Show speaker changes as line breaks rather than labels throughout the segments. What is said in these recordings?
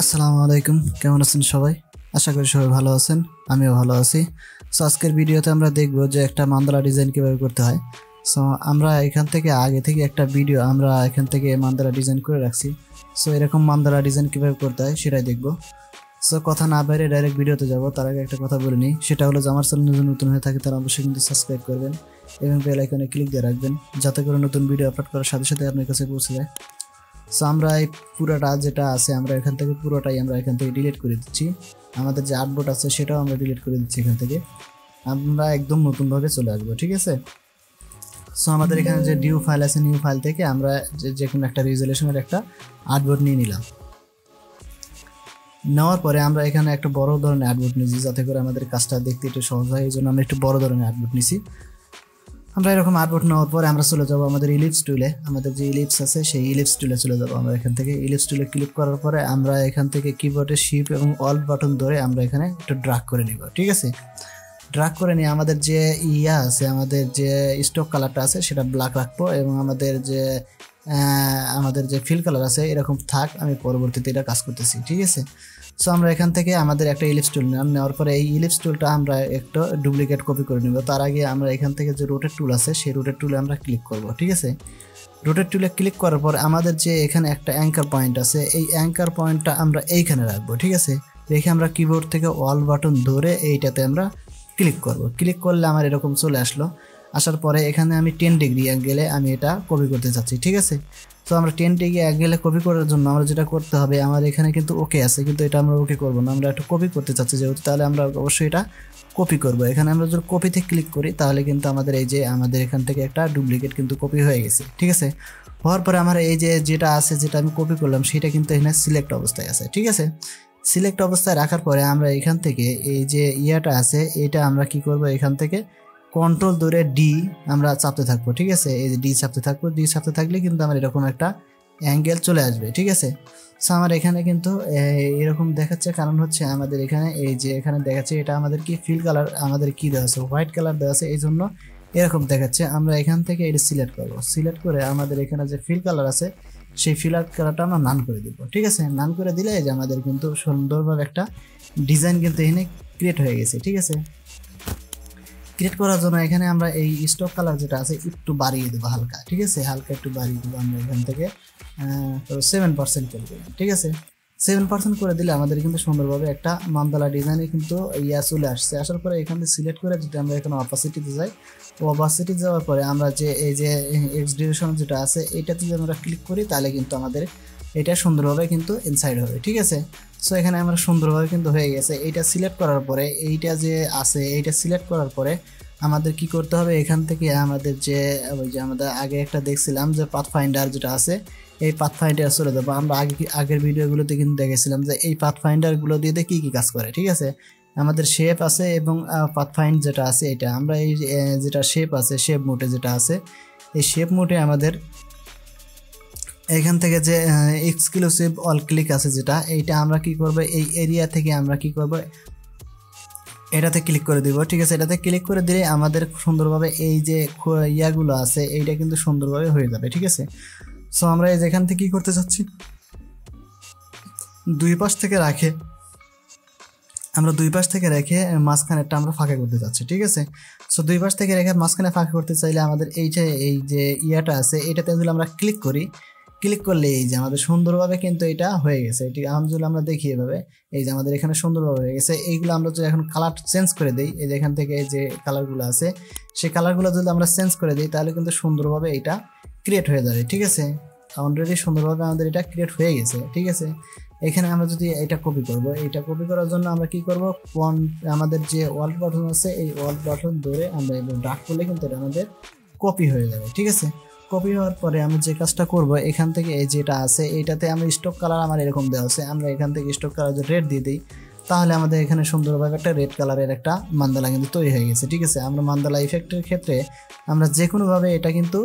আসসালামু আলাইকুম, কেমন আছেন সবাই? আশা করি সবাই ভালো আছেন, আমিও ভালো আছি। সো আজকের ভিডিওতে আমরা দেখব যে একটা মান্দালা ডিজাইন কিভাবে করতে হয়। সো আমরা এখান থেকে আগে থেকে একটা ভিডিও আমরা এখান থেকে মান্দালা ডিজাইন করে রাখছি। সো এরকম মান্দালা ডিজাইন কিভাবে করতে হয় সেটাই দেখব। সো কথা না বাইরে ডাইরেক্ট ভিডিওতে যাব, তার আগে একটা কথা বলে নিই, সেটা হলো যে আমার চ্যানেল যদি নতুন হয়ে থাকে তারা অবশ্যই কিন্তু সাবস্ক্রাইব করবেন এবং বেল আইকনে ক্লিক দিয়ে রাখবেন, যাতে করে নতুন ভিডিও আপলোড করার সাথে সাথে আপনার কাছে পৌঁছে যায়। সো আমরা এই পুরোটা যেটা আছে আমরা এখান থেকে পুরোটাই আমরা এখান থেকে ডিলিট করে দিচ্ছি। আমাদের যে আর্টবোর্ড আছে সেটাও আমরা ডিলিট করে দিচ্ছি। এখান থেকে আমরা একদম নতুনভাবে চলে আসবো, ঠিক আছে? সো আমাদের এখানে যে নিউ ফাইল আছে, নিউ ফাইল থেকে আমরা যে কোনো একটা রেজুলেশনের একটা আর্টবোর্ড নিয়ে নিলাম। নেওয়ার পরে আমরা এখানে একটা বড় ধরনের আর্টবোর্ড নিয়েছি, যাতে করে আমাদের কাজটা দেখতে একটু সহজ হয়, এই জন্য আমরা একটু বড় ধরনের আর্টবোর্ড নিয়েছি। আমরা এরকম আর্টবোর্ড নেওয়ার পরে আমরা চলে যাব আমাদের ইলিপস টুলে। আমাদের যে ইলিপস আছে সেই ইলিপস টুলে চলে যাব। আমরা এখান থেকে ইলিপস টুলে ক্লিক করার পরে আমরা এখান থেকে কিবোর্ডে শিফট এবং অল্ট বাটন ধরে আমরা এখানে একটু ড্র্যাগ করে নিব, ঠিক আছে? ড্র্যাগ করে নিয়ে আমাদের যে আছে, আমাদের যে স্টক কালারটা আছে সেটা ব্ল্যাক রাখবো, এবং আমাদের যে ফিল কালার আছে এরকম থাক, আমি পরবর্তীতে এটা কাজ করতেছি, ঠিক আছে? সো আমরা এখান থেকে আমাদের একটা ইলিপস টুল নিলাম। নেওয়ার পরে এই ইলিপস টুলটা আমরা একটু ডুপ্লিকেট কপি করে নিব। তার আগে আমরা এখান থেকে যে রোটেট টুল আছে সেই রোটেট টুলে আমরা ক্লিক করব, ঠিক আছে? রোটেট টুলে ক্লিক করার পর আমাদের যে এখানে একটা অ্যাঙ্কার পয়েন্ট আছে, এই অ্যাঙ্কার পয়েন্টটা আমরা এইখানে রাখবো, ঠিক আছে? রেখে আমরা কিবোর্ড থেকে অল বাটন ধরে এইটাতে আমরা ক্লিক করব। ক্লিক করলে আমার এরকম চলে আসলো। আসার পরে এখানে আমি 10 ডিগ্রি অ্যাঙ্গেলে আমি এটা কপি করতে চাচ্ছি, ঠিক আছে? তো আমরা 10 ডিগ্রি অ্যাঙ্গেলে কপি করার জন্য আমরা যেটা করতে হবে, আমার এখানে কিন্তু ওকে আছে, কিন্তু এটা আমরা ওকে করবো না, আমরা একটু কপি করতে চাচ্ছি যেহেতু, তাহলে আমরা অবশ্যই এটা কপি করব। এখানে আমরা যদি কপিতে ক্লিক করি তাহলে কিন্তু আমাদের এই যে আমাদের এখান থেকে একটা ডুপ্লিকেট কিন্তু কপি হয়ে গেছে, ঠিক আছে? হওয়ার পরে আমার এই যে যেটা আছে, যেটা আমি কপি করলাম সেটা কিন্তু এখানে সিলেক্ট অবস্থায় আছে, ঠিক আছে? সিলেক্ট অবস্থায় রাখার পরে আমরা এখান থেকে এই যে ইয়াটা আছে এটা আমরা কি করব, এখান থেকে কন্ট্রোল ধরে ডি আমরা চাপতে থাকবো, ঠিক আছে? এই যে ডি চাপতে থাকবো, ডি চাপতে থাকলে কিন্তু আমার এরকম একটা অ্যাঙ্গেল চলে আসবে, ঠিক আছে? সো আমার এখানে কিন্তু এরকম দেখাচ্ছে, কারণ হচ্ছে আমাদের এখানে এই যে এখানে দেখাচ্ছে এটা আমাদের কি ফিল কালার আমাদের কি দেওয়া আছে, হোয়াইট কালার দেওয়া আছে, এই জন্য এরকম দেখাচ্ছে। আমরা এখান থেকে এটা সিলেক্ট করব। সিলেক্ট করে আমাদের এখানে যে ফিল কালার আছে সেই ফিল কালারটা আমরা নান করে দিব, ঠিক আছে? নান করে দিলে যে আমাদের কিন্তু সুন্দরভাবে একটা ডিজাইন কিন্তু এখানে ক্রিয়েট হয়ে গেছে, ঠিক আছে? ক্রিয়েট করার জন্য এখানে আমরা এই স্টক কালার যেটা আছে একটু বাড়িয়ে দেবো হালকা, ঠিক আছে? হালকা একটু বাড়িয়ে দেবো আমরা এখান থেকে 7% করে দিলাম, ঠিক আছে? 7% করে দিলে আমাদের কিন্তু সুন্দরভাবে একটা মান্দালা ডিজাইনে কিন্তু চলে আসছে। আসার পরে এখান থেকে সিলেক্ট করে যদি আমরা এখানে অপাসিটিতে যাই, অপাসিটি যাওয়ার পরে আমরা যে এই যে এক্স ডিরেকশন যেটা আছে এটাতে যদি আমরা ক্লিক করি তাহলে কিন্তু আমাদের এটা সুন্দরভাবে কিন্তু ইনসাইড হবে, ঠিক আছে? সো এখানে আমরা সুন্দরভাবে কিন্তু হয়ে গেছে। এইটা সিলেক্ট করার পরে এইটা যে আছে এইটা সিলেক্ট করার পরে আমাদের কি করতে হবে, এখান থেকে আমাদের যে ওই যে আমাদের আগে একটা দেখছিলাম যে পাথফাইন্ডার যেটা আছে, এই পাথফাইন্ডার চলে যাবো। আমরা আগের ভিডিওগুলোতে কিন্তু দেখেছিলাম যে এই পাথফাইন্ডারগুলো দিয়ে কি কি কাজ করে, ঠিক আছে? আমাদের শেপ আছে এবং পাথফাইন্ড যেটা আছে এটা আমরা এই যেটা শেপ আছে, শেপ মোডে যেটা আছে, এই শেপ মোডে আমাদের এখান থেকে যে এক্সক্লুসিভ অল ক্লিক আছে যেটা, এইটা আমরা কি করব, এই এরিয়া থেকে আমরা কি করব, এটাতে ক্লিক করে দিব, ঠিক আছে? এটাতে ক্লিক করে দিলে আমাদের সুন্দরভাবে এই যে ইয়াগুলো আছে এইটা কিন্তু সুন্দরভাবে হয়ে যাবে, ঠিক আছে? সো আমরা এই যেখান থেকে কি করতে চাচ্ছি, দুই পাশ থেকে রেখে মাঝখানেরটা আমরা ফাঁকা করতে চাচ্ছি, ঠিক আছে? সো দুই পাশ থেকে রেখে মাঝখানে ফাঁকা করতে চাইলে আমাদের এই যে ইয়াটা আছে এটাতে যদি আমরা ক্লিক করি, ক্লিক করলে এই যে আমাদের সুন্দরভাবে কিন্তু এটা হয়ে গেছে। এটি আলহামদুলিল্লাহ আমরা দেখি এভাবে, এই যে আমাদের এখানে সুন্দরভাবে হয়ে গেছে। এইগুলো আমরা যদি এখন কালার চেঞ্জ করে দিই, এই যে এখান থেকে যে কালারগুলো আছে সেই কালারগুলো যদি আমরা চেঞ্জ করে দিই তাহলে কিন্তু সুন্দরভাবে এটা ক্রিয়েট হয়ে যাবে, ঠিক আছে? অলরেডি সুন্দরভাবে আমাদের এটা ক্রিয়েট হয়ে গেছে, ঠিক আছে? এখানে আমরা যদি এটা কপি করব, এটা কপি করার জন্য আমরা কি করব, আমাদের যে অল্ট বাটন আছে এই অল্ট বাটন ধরে আমরা ড্র্যাগ করলে কিন্তু এটা আমাদের কপি হয়ে যাবে, ঠিক আছে? কপি হওয়ার পরে আমি যে কাজটা করব, এখান থেকে এই যেটা আছে এইটাতে আমি স্টক কালার আমার এরকম দেওয়া আছে, আমরা এখান থেকে স্টক কালার যদি রেড দিয়ে দিই তাহলে আমাদের এখানে সুন্দরভাবে একটা রেড কালারের একটা মান্দালা কিন্তু তৈরি হয়ে গেছে, ঠিক আছে? আমরা মান্দালা ইফেক্টের ক্ষেত্রে আমরা যে কোনোভাবে এটা কিন্তু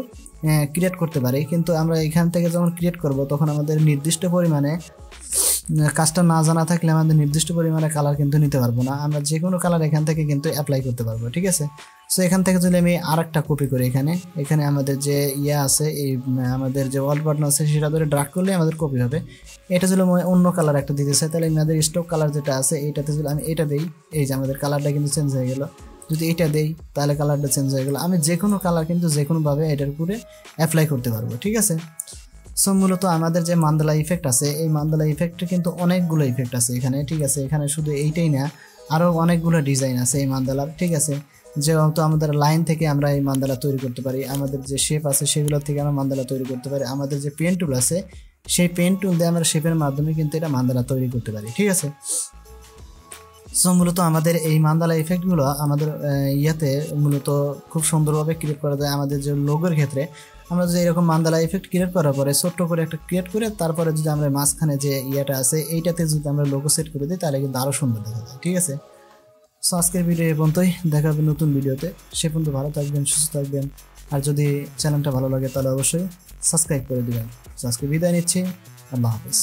ক্রিয়েট করতে পারি, কিন্তু আমরা এখান থেকে যখন ক্রিয়েট করব তখন আমাদের নির্দিষ্ট পরিমাণে কাজটা না জানা থাকলে আমাদের নির্দিষ্ট পরিমাণে কালার কিন্তু নিতে পারবো না। আমরা যে কোনো কালার এখান থেকে কিন্তু অ্যাপ্লাই করতে পারবো, ঠিক আছে? সো এখান থেকে যদি আমি আরেকটা কপি করি এখানে আমাদের যে ইয়া আছে এই আমাদের যে ওয়াল বাটন আছে সেটা ধরে ড্র্যাগ করলে আমাদের কপি হবে। এটা যদি অন্য কালার একটা দিতে চাই তাহলে আমাদের স্টক কালার যেটা আছে এইটাতে যদি আমি এটা দেই, এই যে আমাদের কালারটা কিন্তু চেঞ্জ হয়ে গেল। যদি এটা দেই তাহলে কালারটা চেঞ্জ হয়ে গেল। আমি যে কোনো কালার কিন্তু যে কোনোভাবে এটার উপরে অ্যাপ্লাই করতে পারবো, ঠিক আছে। সো মূলত আমাদের যে মান্দালা ইফেক্ট আছে এই মান্দালা ইফেক্টে কিন্তু অনেকগুলো ইফেক্ট আছে এখানে, ঠিক আছে। এখানে শুধু এইটাই না, আরও অনেকগুলো ডিজাইন আছে এই মান্দালার, ঠিক আছে। যেহেতু আমাদের লাইন থেকে আমরা এই মান্দালা তৈরি করতে পারি, আমাদের যে শেপ আছে সেগুলো থেকে আমরা মান্দালা তৈরি করতে পারি, আমাদের যে পেন টুল আছে সেই পেন টুল দিয়ে আমরা শেপের মাধ্যমে কিন্তু এটা মান্দালা তৈরি করতে পারি, ঠিক আছে। সো মূলত আমাদের এই মান্দালা ইফেক্টগুলো আমাদের ইয়াতে মূলত খুব সুন্দরভাবে ক্রিয়েট করা যায়। আমাদের যে লোগোর ক্ষেত্রে আমরা যদি এরকম মান্দালা ইফেক্ট ক্রিয়েট করার পরে ছোট্ট করে একটা ক্রিয়েট করে তারপরে যদি আমরা মাঝখানে যে ইয়াটা আছে এইটাতে যদি আমরা লোগো সেট করে দিই তাহলে কিন্তু আরও সুন্দর দেখা যায়, ঠিক আছে। সো আজকের ভিডিও এই পর্যন্তই, দেখা হবে নতুন ভিডিওতে। সে পর্যন্ত ভালো থাকবেন, সুস্থ থাকবেন, আর যদি চ্যানেলটা ভালো লাগে তাহলে অবশ্যই সাবস্ক্রাইব করে দেবেন। আজকে বিদায় নিচ্ছি, আল্লাহ হাফেজ।